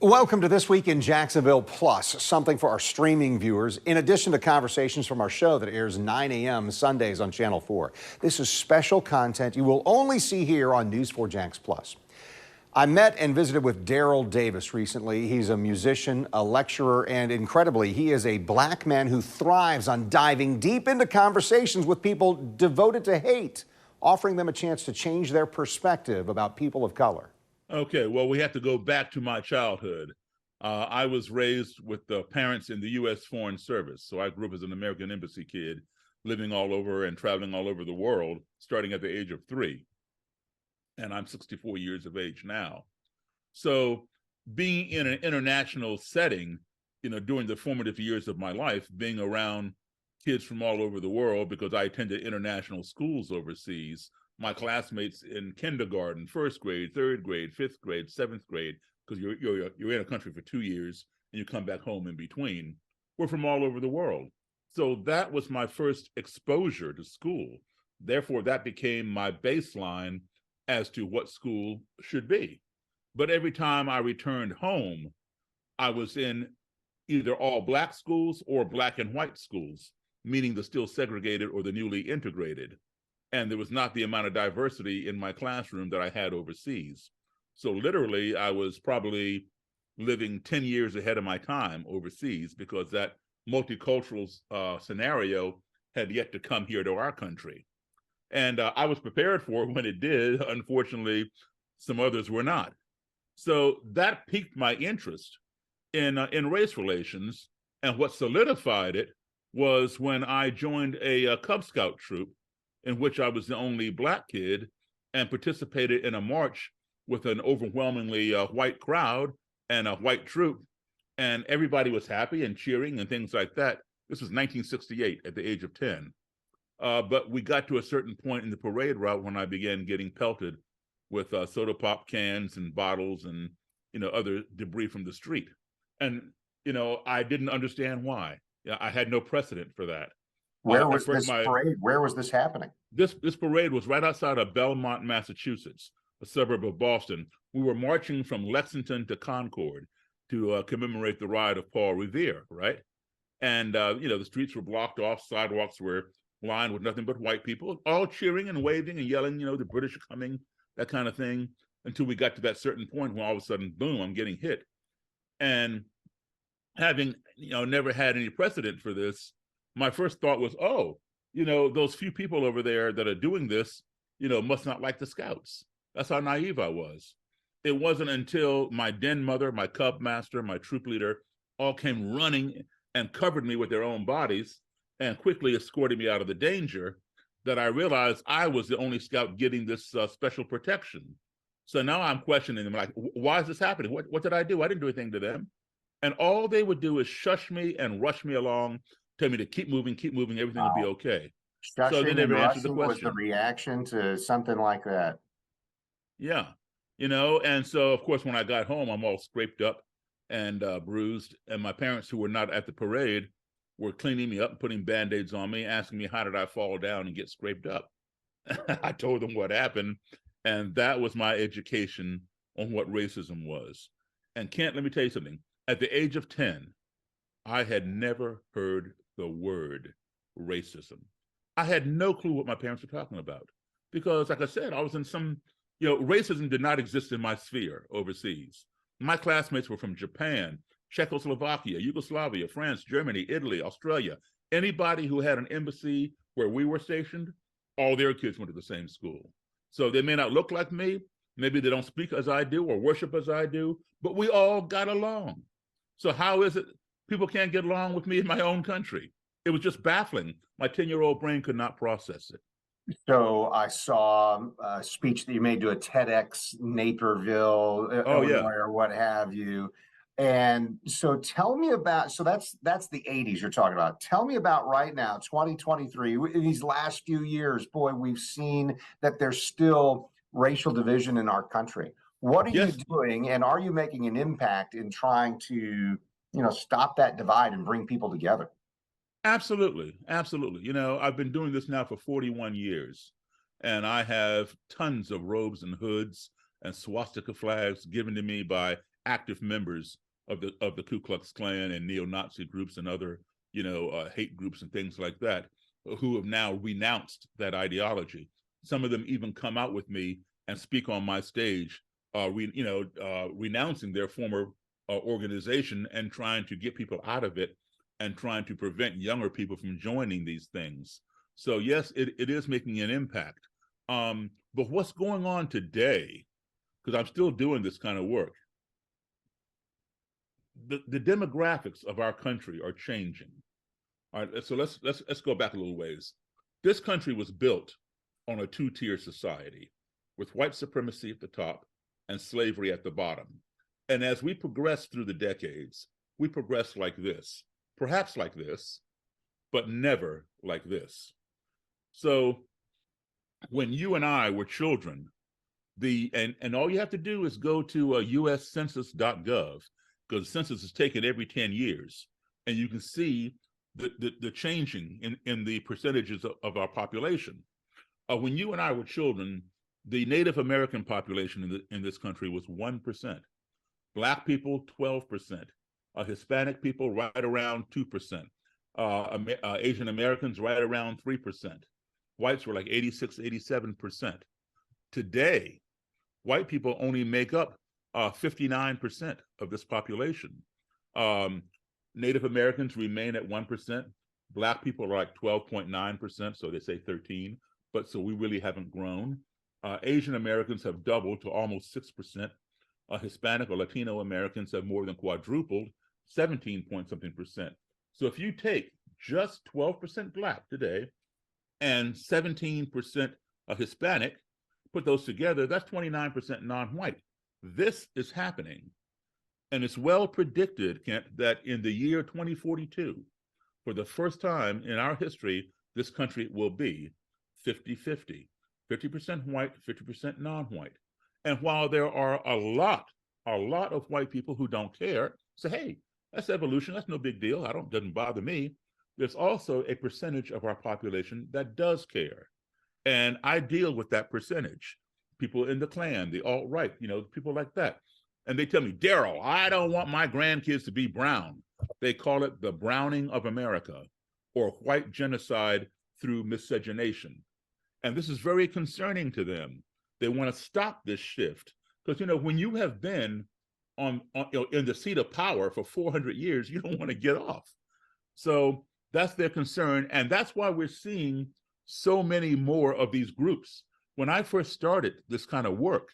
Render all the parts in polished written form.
Welcome to This Week in Jacksonville Plus, something for our streaming viewers, in addition to conversations from our show that airs 9 a.m. Sundays on Channel 4. This is special content you will only see here on News 4 Jax Plus. I met and visited with Daryl Davis recently. He's a musician, a lecturer, and incredibly, he is a black man who thrives on diving deep into conversations with people devoted to hate, offering them a chance to change their perspective about people of color. Okay, well, we have to go back to my childhood. I was raised with parents in the U.S. Foreign Service. So I grew up as an American Embassy kid, living all over and traveling all over the world, starting at the age of 3. And I'm 64 years of age now. So being in an international setting, during the formative years of my life, being around kids from all over the world, because I attended international schools overseas, my classmates in kindergarten, 1st grade, 3rd grade, 5th grade, 7th grade, because you're in a country for 2 years and you come back home in between, were from all over the world. So that was my first exposure to school. Therefore, that became my baseline as to what school should be. But every time I returned home, I was in either all black schools or black and white schools, meaning the still segregated or the newly integrated. And there was not the amount of diversity in my classroom that I had overseas. So literally, I was probably living 10 years ahead of my time overseas, because that multicultural scenario had yet to come here to our country. And I was prepared for it when it did. Unfortunately, some others were not. So that piqued my interest in race relations. And what solidified it was when I joined a Cub Scout troop, in which I was the only black kid, and participated in a march with an overwhelmingly white crowd and a white troop. And everybody was happy and cheering and things like that. This was 1968 at the age of 10. But we got to a certain point in the parade route when I began getting pelted with soda pop cans and bottles and other debris from the street. And I didn't understand why. I had no precedent for that. Where was this parade? Where was this happening? This parade was right outside of Belmont, Massachusetts, a suburb of Boston. We were marching from Lexington to Concord to commemorate the ride of Paul Revere, right? And the streets were blocked off, sidewalks were lined with nothing but white people, all cheering and waving and yelling, the British are coming, that kind of thing, until we got to that certain point when all of a sudden, boom, I'm getting hit. And having, never had any precedent for this, my first thought was, those few people over there that are doing this, must not like the Scouts. That's how naive I was. It wasn't until my den mother, my cub master, my troop leader, all came running and covered me with their own bodies and quickly escorted me out of the danger, that I realized I was the only Scout getting this special protection. So now I'm questioning them, like, why is this happening? What did I do? I didn't do anything to them. And all they would do is shush me and rush me along, tell me to keep moving, everything will be okay. Shushing so they never answered the question. Was the reaction to something like that? Yeah, and so of course when I got home, I'm all scraped up and bruised, and my parents, who were not at the parade, were cleaning me up and putting Band-Aids on me, asking me how did I fall down and get scraped up. I told them what happened, and that was my education on what racism was. And Kent, let me tell you something. At the age of 10, I had never heard the word racism. I had no clue what my parents were talking about, because, like I said, I was in some, racism did not exist in my sphere overseas. My classmates were from Japan, Czechoslovakia, Yugoslavia, France, Germany, Italy, Australia. Anybody who had an embassy where we were stationed, all their kids went to the same school. So they may not look like me, maybe they don't speak as I do or worship as I do, but we all got along. So how is it people can't get along with me in my own country? It was just baffling. My 10-year-old brain could not process it. So I saw a speech that you made to a TEDx Naperville, Illinois, or what have you. And so tell me about, so that's the 80s you're talking about. Tell me about right now, 2023, in these last few years, boy, we've seen that there's still racial division in our country. What are you doing, and are you making an impact in trying to, stop that divide and bring people together? Absolutely. Absolutely. I've been doing this now for 41 years, and I have tons of robes and hoods and swastika flags given to me by active members of the Ku Klux Klan and neo-Nazi groups and other, hate groups and things like that, who have now renounced that ideology. Some of them even come out with me and speak on my stage, renouncing their former organization and trying to get people out of it and trying to prevent younger people from joining these things. So yes, it is making an impact. But what's going on today, because I'm still doing this kind of work, the demographics of our country are changing. All right, so let's go back a little ways. This country was built on a two-tier society with white supremacy at the top and slavery at the bottom. And as we progress through the decades, we progress like this, perhaps like this, but never like this. So when you and I were children, and all you have to do is go to uscensus.gov, because the census is taken every 10 years, and you can see the changing in the percentages of our population. When you and I were children, the Native American population in this country was 1%. Black people, 12%. Hispanic people, right around 2%. Asian Americans, right around 3%. Whites were like 86, 87%. Today, white people only make up 59% of this population. Native Americans remain at 1%. Black people are like 12.9%, so they say 13, but so we really haven't grown. Asian Americans have doubled to almost 6%. Hispanic or Latino Americans have more than quadrupled, 17 point something percent. So if you take just 12% Black today and 17% Hispanic, put those together, that's 29% non-white. This is happening. And it's well predicted, Kent, that in the year 2042, for the first time in our history, this country will be 50-50, 50% white, 50% non-white. And while there are a lot of white people who don't care, say, hey, that's evolution, that's no big deal, doesn't bother me. There's also a percentage of our population that does care. And I deal with that percentage. People in the Klan, the alt-right, people like that. And they tell me, Daryl, I don't want my grandkids to be brown. They call it the browning of America, or white genocide through miscegenation. And this is very concerning to them. They want to stop this shift. Because, when you have been in the seat of power for 400 years, you don't want to get off. So that's their concern. And that's why we're seeing so many more of these groups. When I first started this kind of work,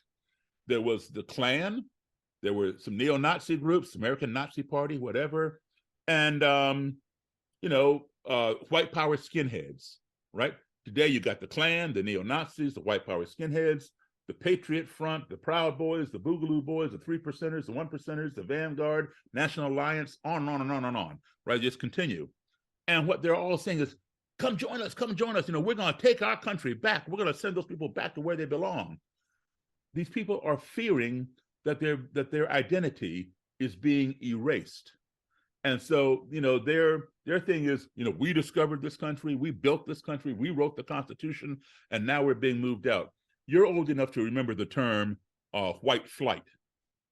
there was the Klan, there were some neo-Nazi groups, American Nazi Party, whatever, and white power skinheads, right? Today you got the Klan, the neo-Nazis, the white power skinheads, the Patriot Front, the Proud Boys, the Boogaloo Boys, the 3%ers, the 1%ers, the Vanguard, National Alliance, on and on and on and on, right? Just continue. And what they're all saying is, come join us, come join us. We're going to take our country back. We're going to send those people back to where they belong. These people are fearing that their identity is being erased. And so, their thing is, we discovered this country, we built this country, we wrote the Constitution, and now we're being moved out. You're old enough to remember the term white flight.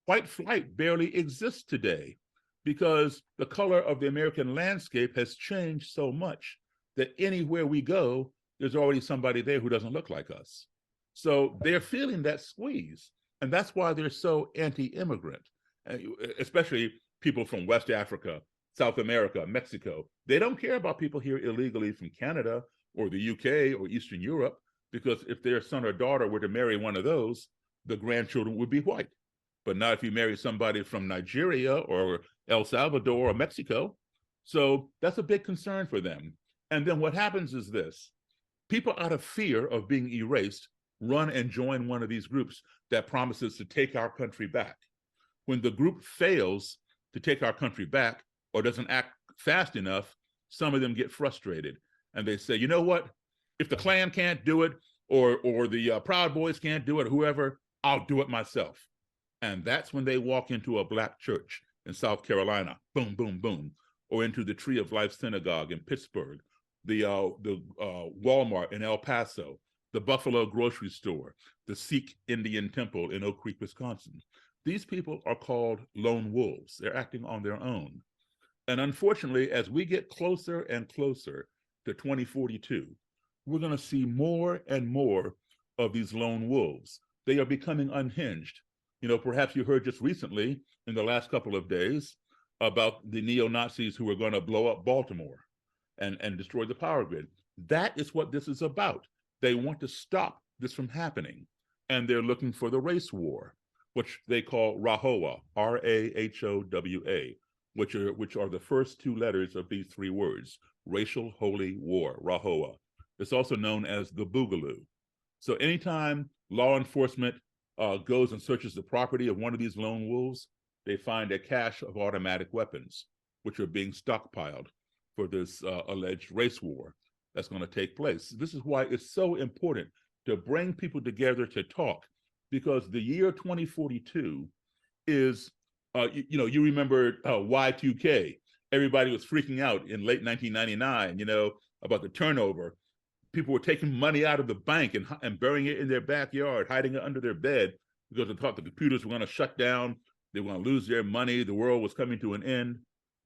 White flight barely exists today because the color of the American landscape has changed so much that anywhere we go, there's already somebody there who doesn't look like us. So they're feeling that squeeze. And that's why they're so anti-immigrant, especially people from West Africa, South America, Mexico. They don't care about people here illegally from Canada or the UK or Eastern Europe, because if their son or daughter were to marry one of those, the grandchildren would be white. But not if you marry somebody from Nigeria or El Salvador or Mexico. So that's a big concern for them. And then what happens is this: people, out of fear of being erased, run and join one of these groups that promises to take our country back. When the group fails to take our country back or doesn't act fast enough, some of them get frustrated and they say, you know what? If the Klan can't do it, or the Proud Boys can't do it, whoever, I'll do it myself. And that's when they walk into a Black church in South Carolina, boom, boom, boom, or into the Tree of Life Synagogue in Pittsburgh, the Walmart in El Paso, the Buffalo grocery store, the Sikh Indian temple in Oak Creek, Wisconsin. These people are called lone wolves. They're acting on their own. And unfortunately, as we get closer and closer to 2042, we're going to see more and more of these lone wolves. They are becoming unhinged. You know, perhaps you heard just recently in the last couple of days about the neo-Nazis who are going to blow up Baltimore and destroy the power grid. That is what this is about. They want to stop this from happening. And they're looking for the race war, which they call RAHOWA, R-A-H-O-W-A, which are the first two letters of these three words, racial holy war, RAHOWA. It's also known as the Boogaloo. So anytime law enforcement goes and searches the property of one of these lone wolves, they find a cache of automatic weapons, which are being stockpiled for this alleged race war that's going to take place. This is why it's so important to bring people together to talk, because the year 2042 is, you remember Y2K. Everybody was freaking out in late 1999, about the turnover. People were taking money out of the bank and burying it in their backyard, hiding it under their bed, because they thought the computers were going to shut down. They were going to lose their money. The world was coming to an end.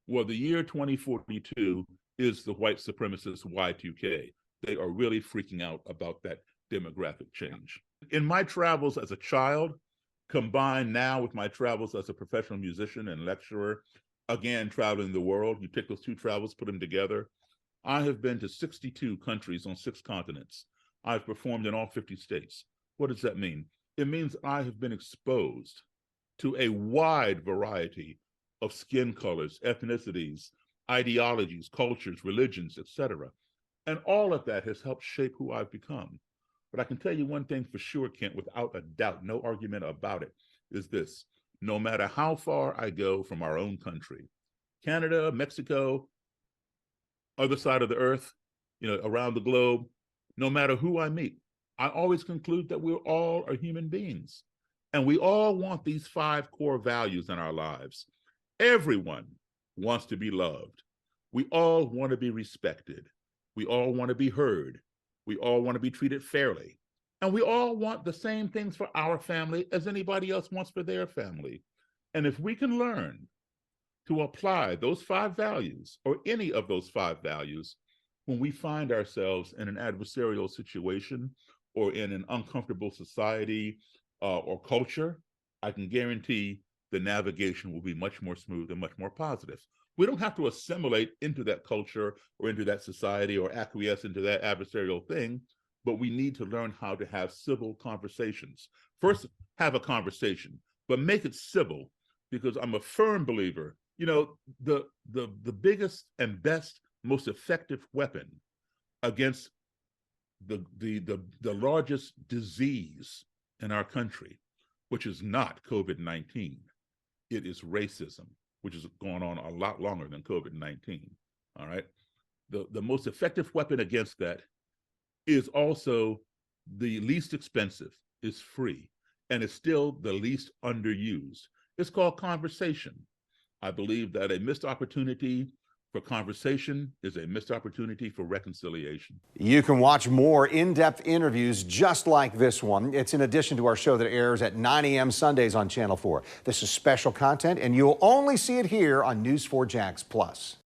Well, the year 2042 is the white supremacist Y2K. They are really freaking out about that demographic change. In my travels as a child, combined now with my travels as a professional musician and lecturer, again, traveling the world, you take those two travels, put them together. I have been to 62 countries on 6 continents. I've performed in all 50 states. What does that mean? It means I have been exposed to a wide variety of skin colors, ethnicities, ideologies, cultures, religions, etc. And all of that has helped shape who I've become. But I can tell you one thing for sure, Kent, without a doubt, no argument about it, is this: no matter how far I go from our own country, Canada, Mexico, other side of the earth, around the globe, no matter who I meet, I always conclude that we all are human beings. And we all want these 5 core values in our lives. Everyone wants to be loved. We all want to be respected. We all want to be heard. We all want to be treated fairly. And we all want the same things for our family as anybody else wants for their family. And if we can learn to apply those 5 values, or any of those 5 values, when we find ourselves in an adversarial situation or in an uncomfortable society or culture, I can guarantee the navigation will be much more smooth and much more positive. We don't have to assimilate into that culture or into that society or acquiesce into that adversarial thing, but we need to learn how to have civil conversations. First, have a conversation, but make it civil, because I'm a firm believer, the biggest and best, most effective weapon against the largest disease in our country, which is not COVID-19. It is racism, which is going on a lot longer than COVID-19, all right? The most effective weapon against that is also the least expensive, is free, and it's still the least underused. It's called conversation. I believe that a missed opportunity for conversation is a missed opportunity for reconciliation. You can watch more in-depth interviews just like this one. It's in addition to our show that airs at 9 a.m. Sundays on Channel 4. This is special content, and you'll only see it here on News 4 Jax Plus.